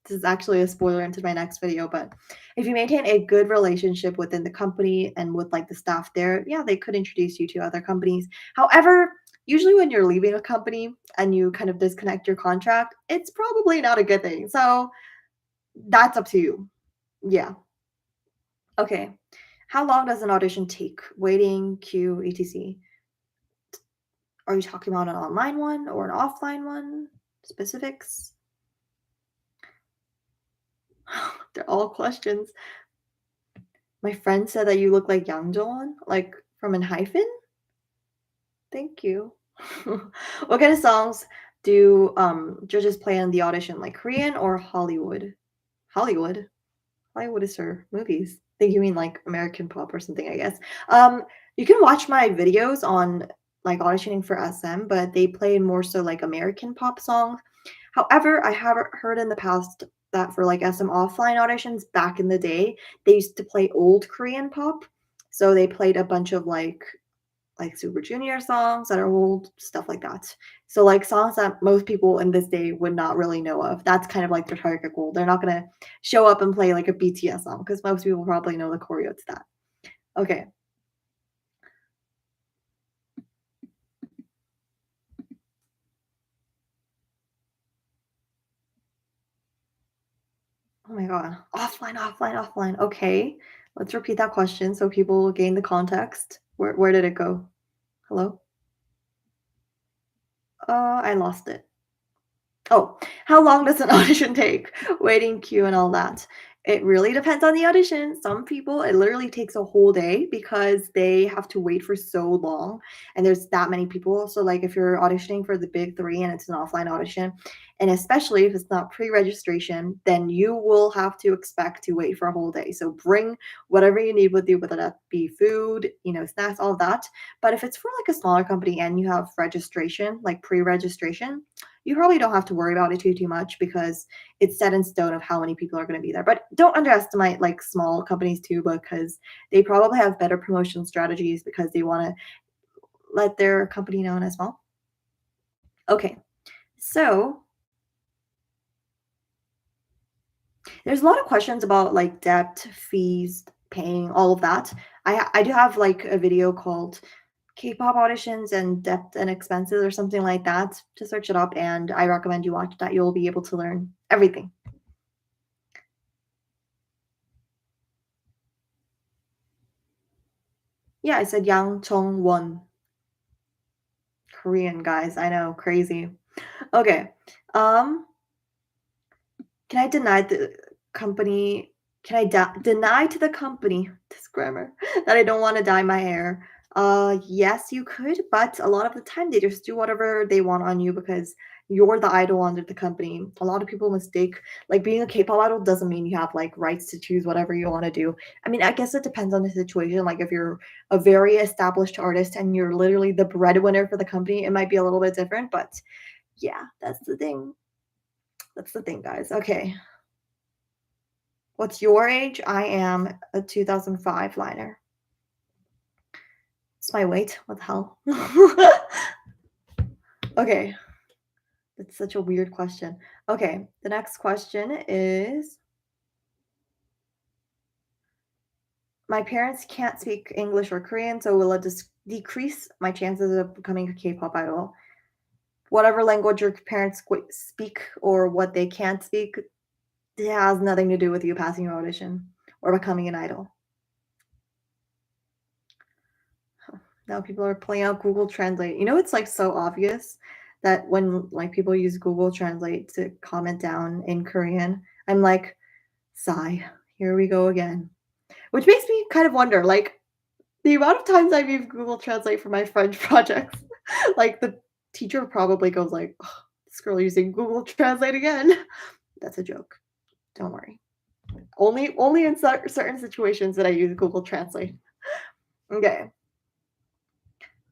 this is actually a spoiler into my next video, but if you maintain a good relationship within the company and with like the staff there, yeah, they could introduce you to other companies. However, usually when you're leaving a company and you kind of disconnect your contract, it's probably not a good thing. So that's up to you. Yeah. Okay. How long does an audition take? Waiting, queue, etc. Are you talking about an online one or an offline one? Specifics? They're all questions. My friend said that you look like Yang Joon, like from an hyphen. Thank you. What kind of songs do judges play in the audition, like Korean or Hollywood? Hollywood. Hollywood is for movies. I think you mean like American pop or something, I guess. You can watch my videos on like auditioning for SM, but they play more so like American pop songs. However, I have heard in the past that for like SM offline auditions back in the day, they used to play old Korean pop. So they played a bunch of like Super Junior songs that are old, stuff like that. So like songs that most people in this day would not really know of. That's kind of like their target goal. They're not gonna show up and play like a BTS song because most people probably know the choreo to that. Okay. Oh my god. Offline, offline, offline. Okay. Let's repeat that question so people gain the context. Where did it go? Hello? I lost it. Oh, how long does an audition take? Waiting queue and all that. It really depends on the audition. Some people, it literally takes a whole day because they have to wait for so long and there's that many people. So, like, if you're auditioning for the big three and it's an offline audition, and especially if it's not pre registration, then you will have to expect to wait for a whole day. So, bring whatever you need with you, whether that be food, snacks, all of that. But if it's for like a smaller company and you have registration, like pre registration, you probably don't have to worry about it too much because it's set in stone of how many people are going to be there. But don't underestimate like small companies too, because they probably have better promotion strategies because they want to let their company known as well. Okay, so there's a lot of questions about like debt, fees, paying, all of that. I do have like a video called K-pop auditions and debt and expenses or something like that. To search it up, and I recommend you watch that. You'll be able to learn everything. Yeah, I said Yang Chong Won. Korean guys, I know, crazy. Okay. Um, can I deny the company can I deny to the company this grammar that I don't want to dye my hair? Yes, you could, but a lot of the time they just do whatever they want on you because you're the idol under the company. A lot of people mistake like being a K-pop idol doesn't mean you have like rights to choose whatever you want to do. I mean, I guess it depends on the situation. Like if you're a very established artist and you're literally the breadwinner for the company, it might be a little bit different, but yeah, that's the thing. That's the thing, guys. Okay. What's your age? I am a 2005 liner. It's my weight. What the hell? Okay. That's such a weird question. Okay. The next question is my parents can't speak English or Korean, so will it decrease my chances of becoming a K-pop idol? Whatever language your parents speak or what they can't speak, it has nothing to do with you passing your audition or becoming an idol. Now people are pulling out Google Translate. It's like so obvious that when like people use Google Translate to comment down in Korean, I'm like, sigh, here we go again. Which makes me kind of wonder, like, the amount of times I've used Google Translate for my French projects, like the teacher probably goes like, "Ugh, this girl using Google Translate again." That's a joke. Don't worry. Only in certain situations that I use Google Translate. Okay.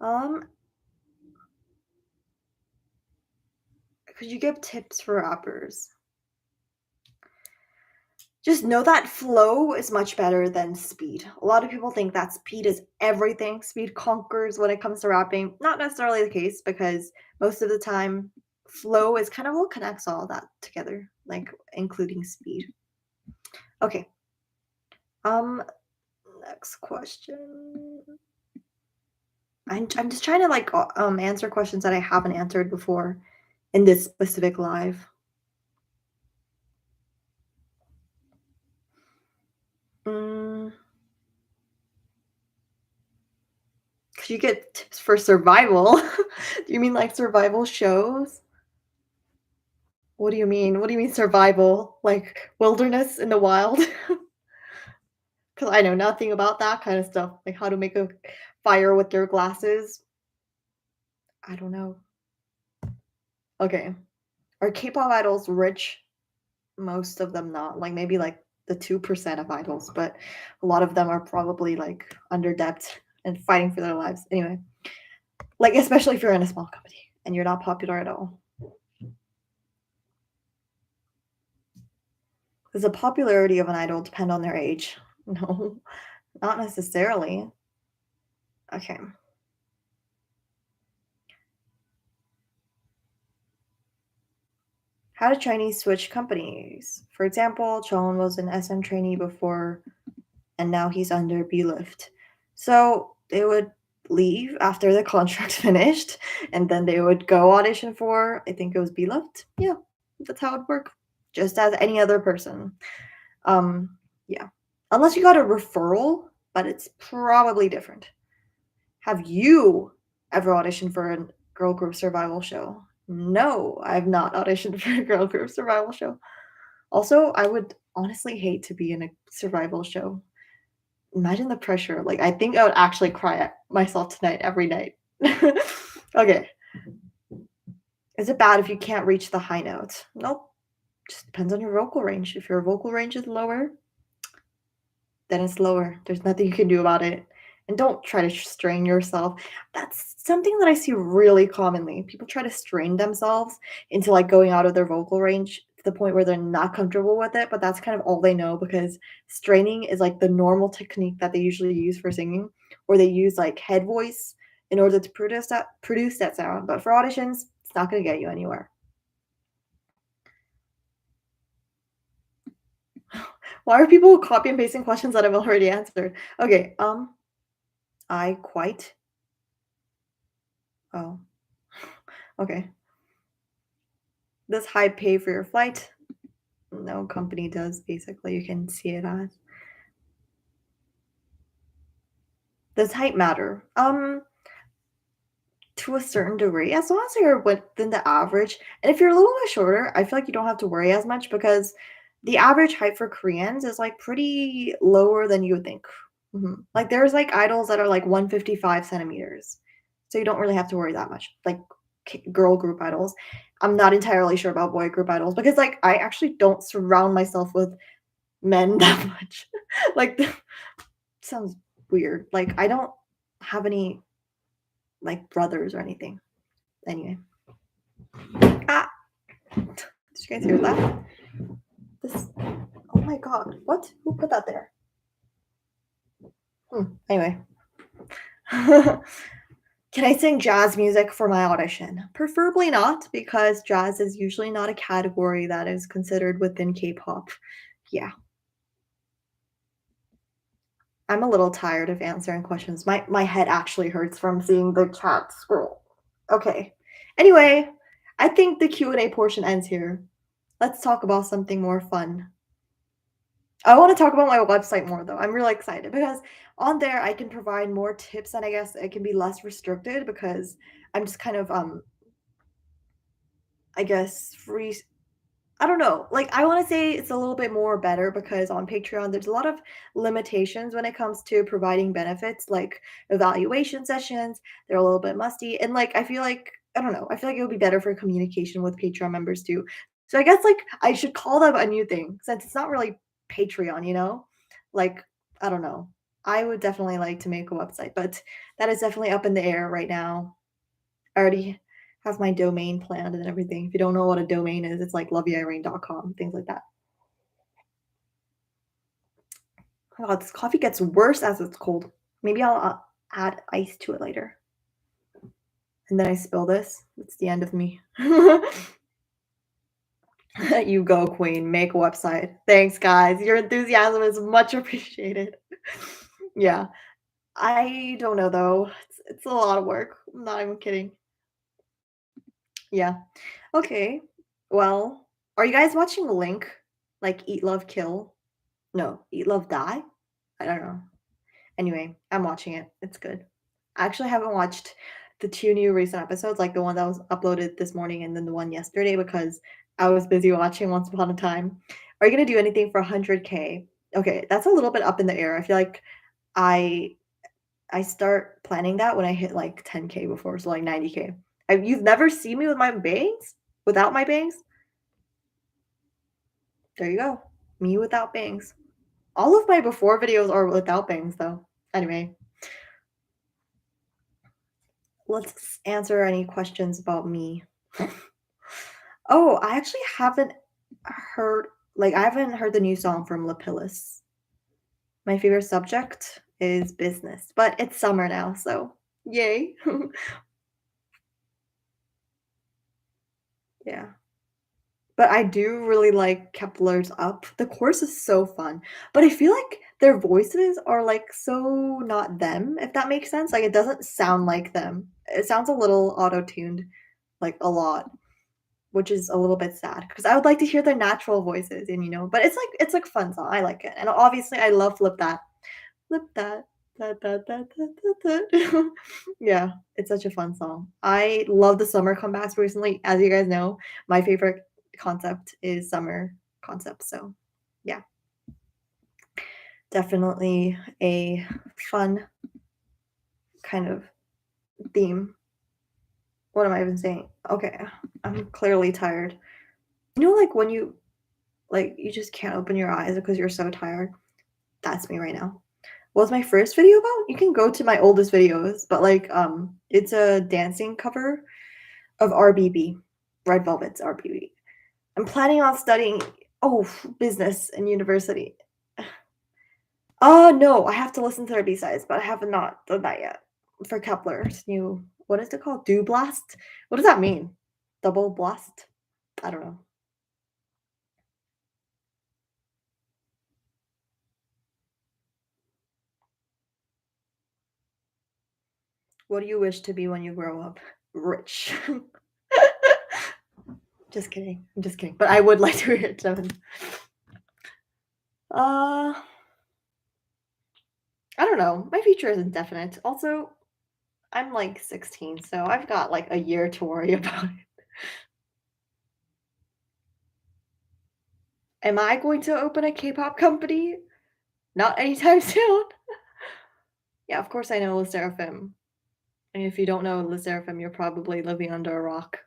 Um, could you give tips for rappers? Just know that flow is much better than speed. A lot of people think that speed is everything. Speed conquers when it comes to rapping. Not necessarily the case because most of the time, flow is kind of what connects all that together, like including speed. Okay. Um, next question. I'm just trying to like answer questions that I haven't answered before in this specific live. Mm, could you get tips for survival? Do you mean like survival shows? What do you mean? What do you mean survival? Like wilderness in the wild? Because I know nothing about that kind of stuff. Like how to make a fire with your glasses. I don't know. Okay. Are K-pop idols rich? Most of them not. Like maybe like the 2% of idols, but a lot of them are probably like under debt and fighting for their lives. Anyway, like especially if you're in a small company and you're not popular at all. Does the popularity of an idol depend on their age? No, not necessarily. Okay. How do Chinese switch companies? For example, Chon was an SM trainee before, and now he's under B-Lift. So they would leave after the contract finished, and then they would go audition for, I think it was B-Lift. Yeah, that's how it worked. Just as any other person. Yeah. Unless you got a referral, but it's probably different. Have you ever auditioned for a girl group survival show? No, I've not auditioned for a girl group survival show. Also, I would honestly hate to be in a survival show. Imagine the pressure. Like, I think I would actually cry at myself tonight every night. Okay. Is it bad if you can't reach the high note? Nope. Just depends on your vocal range. If your vocal range is lower, then it's lower. There's nothing you can do about it. And don't try to strain yourself. That's something that I see really commonly. People try to strain themselves into like going out of their vocal range to the point where they're not comfortable with it, but that's kind of all they know because straining is like the normal technique that they usually use for singing, or they use like head voice in order to produce that sound. But for auditions, it's not going to get you anywhere. Why are people copy and pasting questions that I've already answered? Okay, I quite. Oh, okay. Does Hype pay for your flight? No company does, basically. You can see it as. Does height matter? To a certain degree, as long as you're within the average. And if you're a little bit shorter, I feel like you don't have to worry as much because the average height for Koreans is like pretty lower than you would think. Like there's like idols that are like 155 centimeters. So you don't really have to worry that much. Like girl group idols. I'm not entirely sure about boy group idols because like I actually don't surround myself with men that much. Like sounds weird. Like I don't have any like brothers or anything. Anyway. Ah, did you guys hear that? This. Oh my god. What? Who put that there? Anyway. Can I sing jazz music for my audition? Preferably not, because jazz is usually not a category that is considered within K-pop. Yeah. I'm a little tired of answering questions. My head actually hurts from seeing the chat scroll. Okay. Anyway, I think the Q&A portion ends here. Let's talk about something more fun. I want to talk about my website more though. I'm really excited because on there I can provide more tips and I guess it can be less restricted because I'm just kind of I guess free. I don't know. Like I want to say it's a little bit more better because on Patreon there's a lot of limitations when it comes to providing benefits like evaluation sessions. They're a little bit musty and like I feel like I don't know. I feel like it would be better for communication with Patreon members too. So I guess like I should call them a new thing since it's not really Patreon, you know? Like I don't know. I would definitely like to make a website, but that is definitely up in the air right now. I already have my domain planned and everything. If you don't know what a domain is, it's like loveyairene.com, things like that. Oh god, this coffee gets worse as it's cold. Maybe I'll add ice to it later. And then I spill this. It's the end of me. You go, queen. Make a website. Thanks, guys. Your enthusiasm is much appreciated. Yeah. I don't know, though. It's a lot of work. I'm not even kidding. Yeah. Okay. Well, are you guys watching Link? Like Eat, Love, Kill? No, Eat, Love, Die? I don't know. Anyway, I'm watching it. It's good. I actually haven't watched the 2 new recent episodes, like the one that was uploaded this morning and then the one yesterday because I was busy watching Once Upon a Time. Are you gonna do anything for 100K? Okay, that's a little bit up in the air. I feel like I I start planning that when I hit like 10K before, so like 90K. You've never seen me with my bangs? Without my bangs? There you go. Me without bangs. All of my before videos are without bangs though. Anyway, let's answer any questions about me. Oh, I actually haven't heard I haven't heard the new song from Lapillis. My favorite subject is business, but it's summer now, so yay. Yeah. But I do really like Kepler's Up. The chorus is so fun, but I feel like their voices are, like, so not them, if that makes sense. Like, it doesn't sound like them. It sounds a little auto-tuned, like, a lot, which is a little bit sad because I would like to hear their natural voices and, but it's like fun song. I like it, and obviously I love Flip That. Flip That. Da, da, da, da, da, da. Yeah, it's such a fun song. I love the summer comebacks recently. As you guys know, my favorite concept is summer concept, so Yeah, definitely a fun kind of theme. What am I even saying? Okay, I'm clearly tired. You know, like when you just can't open your eyes because you're so tired? That's me right now. What was my first video about? You can go to my oldest videos, but it's a dancing cover of RBB, Red Velvet's RBB. I'm planning on studying business in university. Oh no, I have to listen to their B-sides, but I have not done that yet. For Kepler's new, what is it called? Do Blast? What does that mean? Double blast? I don't know. What do you wish to be when you grow up? Rich. Just kidding. I'm just kidding. But I would like to be rich, Devin. Uh, I don't know. My future isn't definite. Also, I'm like 16, so I've got like a year to worry about it. Am I going to open a K-pop company? Not anytime soon. Yeah, of course I know Le Sserafim. And if you don't know Le Sserafim, you're probably living under a rock.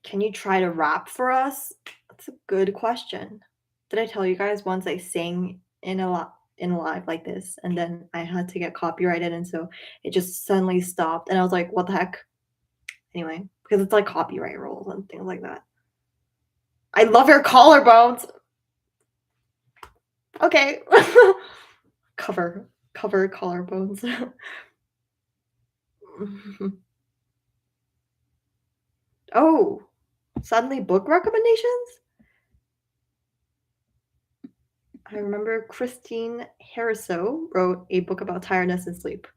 Can you try to rap for us? That's a good question. Did I tell you guys once I sang in live like this, and then I had to get copyrighted, and so it just suddenly stopped, and I was like, "What the heck?" Anyway, because it's like copyright rules and things like that. I love your collarbones. Okay. cover collarbones. Oh, suddenly book recommendations? I remember Christine Harriso wrote a book about tiredness and sleep.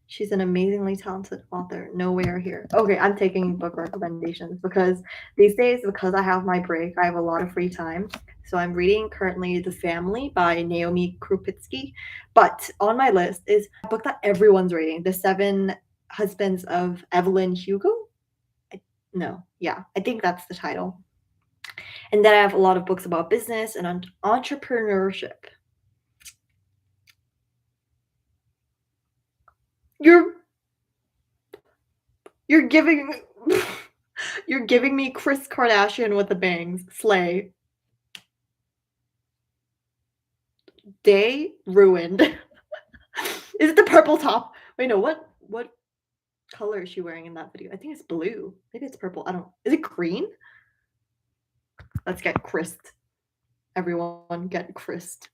She's an amazingly talented author. Nowhere here. Okay, I'm taking book recommendations because these days, because I have my break, I have a lot of free time. So I'm reading currently The Family by Naomi Krupitsky. But on my list is a book that everyone's reading, The Seven Husbands of Evelyn Hugo. No, yeah, I think that's the title. And then I have a lot of books about business and entrepreneurship. You're you're giving you're giving me Kris Kardashian with the bangs. Slay. Day ruined. Is it the purple top? Wait, no, what color is she wearing in that video? I think it's blue. Maybe it's purple. I don't. Is it green? Let's get Chrised. Everyone get Chrised.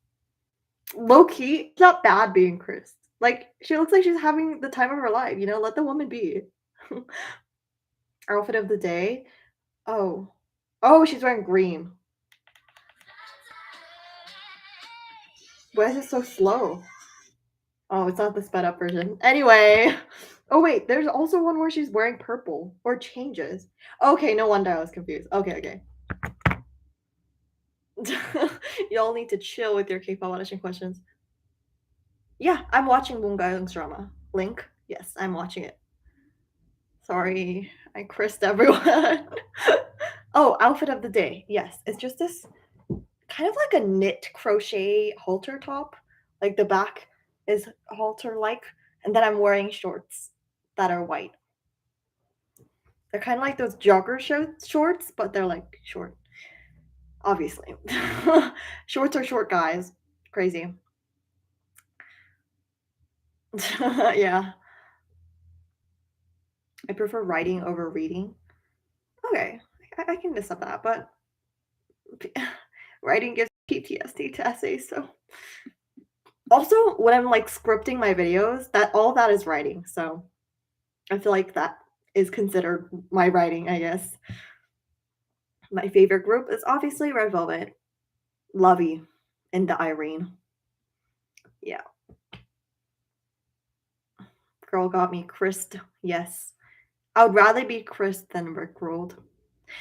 Low key, it's not bad being Chrised. Like, she looks like she's having the time of her life, you know? Let the woman be. Outfit of the day. Oh. Oh, she's wearing green. Why is it so slow? Oh, it's not the sped up version. Anyway. Oh, wait, there's also one where she's wearing purple or changes. Okay, no wonder I was confused. Okay. Y'all need to chill with your K-pop audition questions. Yeah, I'm watching Moon Young's drama. Link? Yes, I'm watching it. Sorry, I cursed everyone. Oh, outfit of the day. Yes, it's just this kind of like a knit crochet halter top. Like the back is halter like, and then I'm wearing shorts that are white. They're kind of like those jogger shorts, but they're like short. Obviously. Shorts are short, guys. Crazy. Yeah. I prefer writing over reading. Okay, I can accept that, but writing gives PTSD to essays, so also, when I'm, like, scripting my videos, that all that is writing, so I feel like that is considered my writing, I guess. My favorite group is obviously Red Velvet, Lovey, and the Irene. Yeah. Girl got me Chrised, yes. I would rather be Chrised than Rickrolled.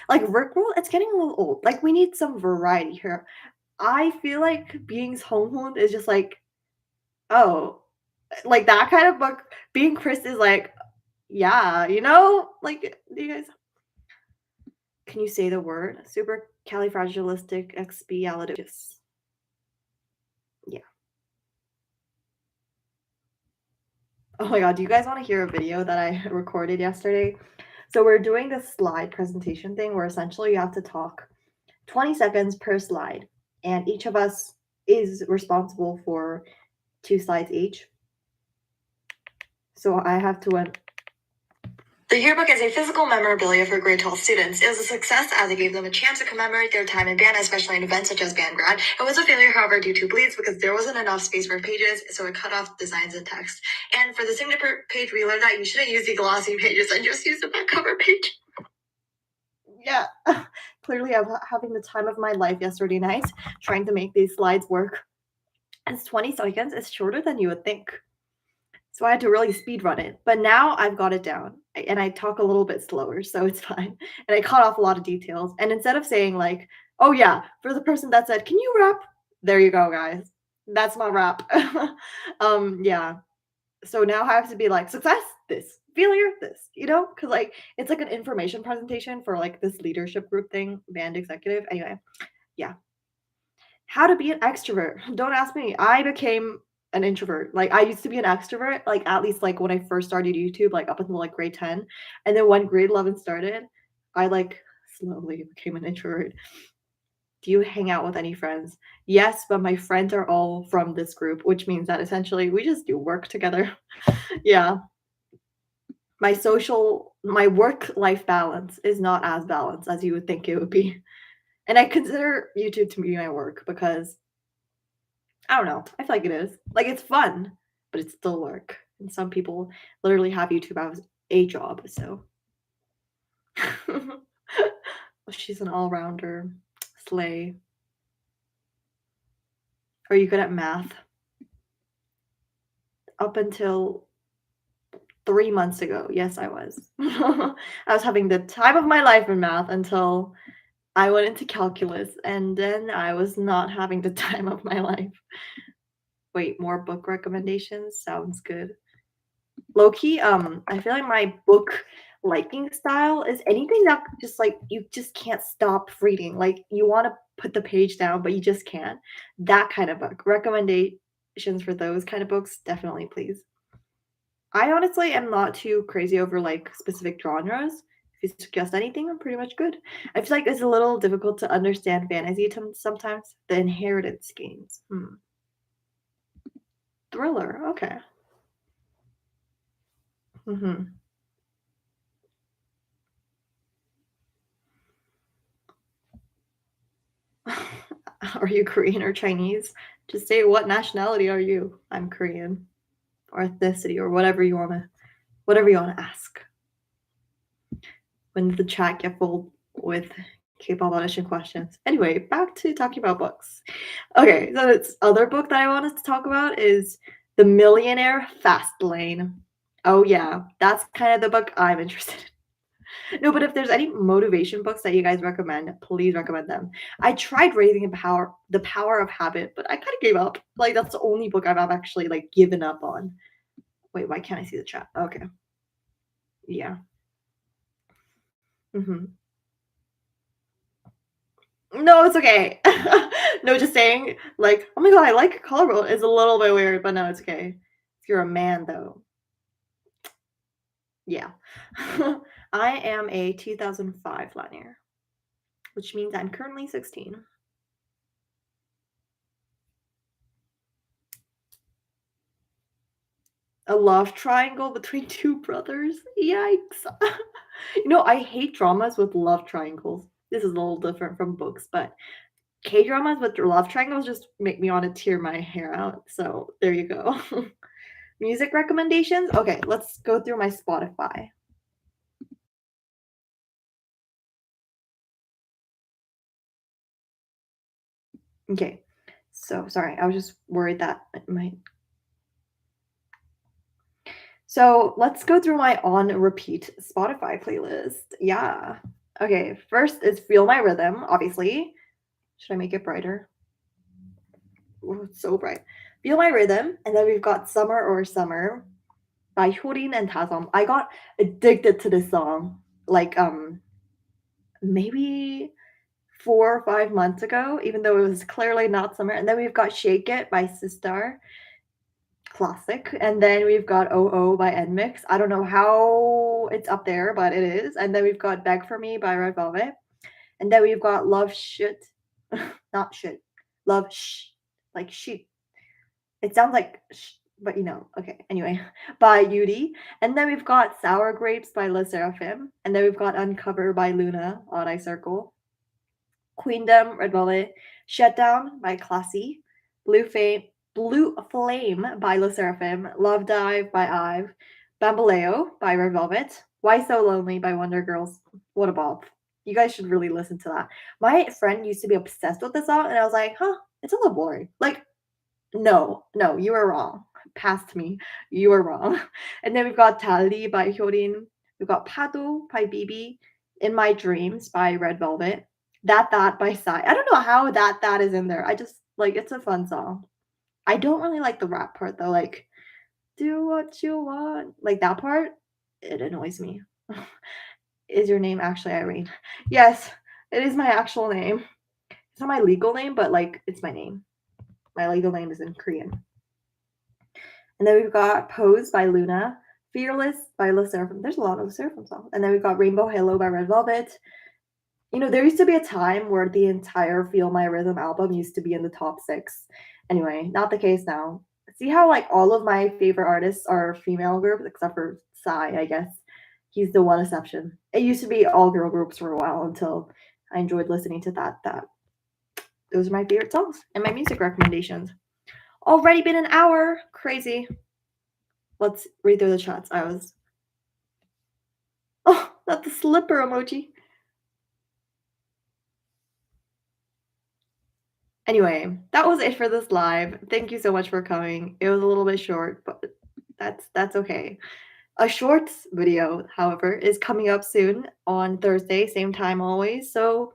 Like, Rickrolled, it's getting a little old, like, we need some variety here. I feel like being Honghun is just like, oh, like, that kind of book, being Chris is like, yeah, you know? Like, do you guys Can you say the word? Supercalifragilisticexpialidocious. Yeah. Oh my god, do you guys want to hear a video that I recorded yesterday? So we're doing this slide presentation thing where essentially you have to talk 20 seconds per slide, and each of us is responsible for 2 slides each. So I have to The yearbook is a physical memorabilia for grade 12 students. It was a success as it gave them a chance to commemorate their time in band, especially in events such as band grad. It was a failure, however, due to bleeds because there wasn't enough space for pages, so it cut off designs and text. And for the signature page, we learned that you shouldn't use the glossy pages and just use the back cover page. Yeah, clearly I'm having the time of my life yesterday night trying to make these slides work. It's 20 seconds. It's shorter than you would think. So I had to really speed run it. But now I've got it down and I talk a little bit slower, so it's fine. And I cut off a lot of details. And instead of saying like, oh yeah, for the person that said, can you rap? There you go, guys. That's my rap. Yeah. So now I have to be like, success, this, failure, this, because like it's like an information presentation for like this leadership group thing, band executive. Anyway, yeah. How to be an extrovert. Don't ask me. I became an introvert. Like I used to be an extrovert, like at least like when I first started YouTube, like up until like grade 10. And then when grade 11 started, I like slowly became an introvert. Do you hang out with any friends? Yes, but my friends are all from this group, which means that essentially we just do work together. Yeah. My work-life balance is not as balanced as you would think it would be. And I consider YouTube to be my work because I don't know. I feel like it is. Like it's fun, but it's still work. And some people literally have YouTube as a job. So she's an all-rounder. Slay. Are you good at math? Up until 3 months ago, yes, I was. I was having the time of my life in math until I went into calculus, and then I was not having the time of my life. Wait, more book recommendations? Sounds good. Low-key, I feel like my book liking style is anything that just like you just can't stop reading. Like you want to put the page down, but you just can't. That kind of book. Recommendations for those kind of books, definitely, please. I honestly am not too crazy over like specific genres. If you suggest anything, I'm pretty much good. I feel like it's a little difficult to understand fantasy sometimes. The inheritance schemes. Thriller. Okay. hmm Are you Korean or Chinese? Just say what nationality are you? I'm Korean. Or ethnicity or whatever you wanna ask. When did the chat get full with K-pop audition questions? Anyway, back to talking about books. Okay, so this other book that I wanted to talk about is The Millionaire Fast Lane. Oh yeah, that's kind of the book I'm interested in. No, but if there's any motivation books that you guys recommend, please recommend them. I tried Raising the Power of Habit, but I kind of gave up. Like that's the only book I've actually like given up on. Wait, why can't I see the chat? Okay. Yeah. hmm No, it's okay. No, just saying, like, oh my god, I like collarbone is a little bit weird, but no, it's okay. If you're a man, though, yeah. I am a 2005 Lanier, which means I'm currently 16. A love triangle between two brothers? Yikes. I hate dramas with love triangles. This is a little different from books, but K-dramas with love triangles just make me want to tear my hair out. So there you go. Music recommendations? Okay, let's go through my Spotify. Okay. So sorry, I was just worried that it might. So let's go through my on repeat Spotify playlist. Yeah. Okay, first is Feel My Rhythm, obviously. Should I make it brighter? Oh, it's so bright. Feel My Rhythm. And then we've got Summer or Summer by Hyorin and Tasom. I got addicted to this song. Like, maybe 4 or 5 months ago, even though it was clearly not summer. And then we've got Shake It by Sistar, classic. And then we've got Oh Oh by NMIX. I don't know how it's up there, but it is. And then we've got Beg for Me by Red Velvet. And then we've got Love Shit, not shit, Love Shh, like sheet. It sounds like sh, but okay. Anyway, by Yudi. And then we've got Sour Grapes by Le Seraphim. And then we've got Uncover by Luna, Odd Eye Circle. Queendom, Red Velvet. Shutdown by Classy. Blue Flame by Le Seraphim. Love Dive by Ive. Bambaleo by Red Velvet. Why So Lonely by Wonder Girls. What a bop. You guys should really listen to that. My friend used to be obsessed with this song, and I was like, huh, it's a little boring. Like, no, no, you are wrong. Past me. You are wrong. And then we've got Tali by Hyorin. We've got Pado by Bibi. In My Dreams by Red Velvet. That by Psy. I don't know how that is in there. I just like it's a fun song. I don't really like the rap part though. Like, do what you want. Like that part, it annoys me. Is your name actually Irene? Yes, it is my actual name. It's not my legal name, but like it's my name. My legal name is in Korean. And then we've got Pose by Luna, Fearless by Le Seraphim. There's a lot of Le Seraphim songs. And then we've got Rainbow Halo by Red Velvet. There used to be a time where the entire Feel My Rhythm album used to be in the top 6. Anyway, not the case now. See how like all of my favorite artists are female groups except for Psy, I guess. He's the one exception. It used to be all girl groups for a while until I enjoyed listening to that. Those are my favorite songs and my music recommendations. Already been an hour. Crazy. Let's read through the chats. Oh, not the slipper emoji. Anyway, that was it for this live. Thank you so much for coming. It was a little bit short, but that's okay. A shorts video, however, is coming up soon on Thursday, same time always. So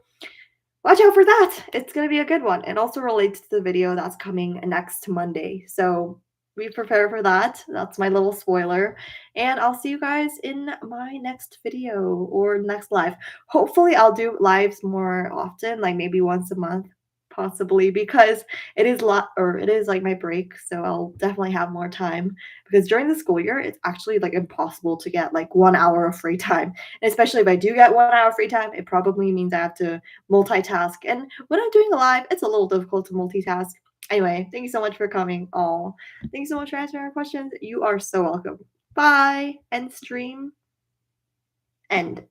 watch out for that. It's going to be a good one. It also relates to the video that's coming next Monday. So be prepared for that. That's my little spoiler. And I'll see you guys in my next video or next live. Hopefully I'll do lives more often, like maybe once a month, possibly, because it is like my break. So I'll definitely have more time because during the school year, it's actually like impossible to get like 1 hour of free time. And especially if I do get 1 hour free time, it probably means I have to multitask. And when I'm doing a live, it's a little difficult to multitask. Anyway, thank you so much for coming all. Thank you so much for answering our questions. You are so welcome. Bye. End stream. End.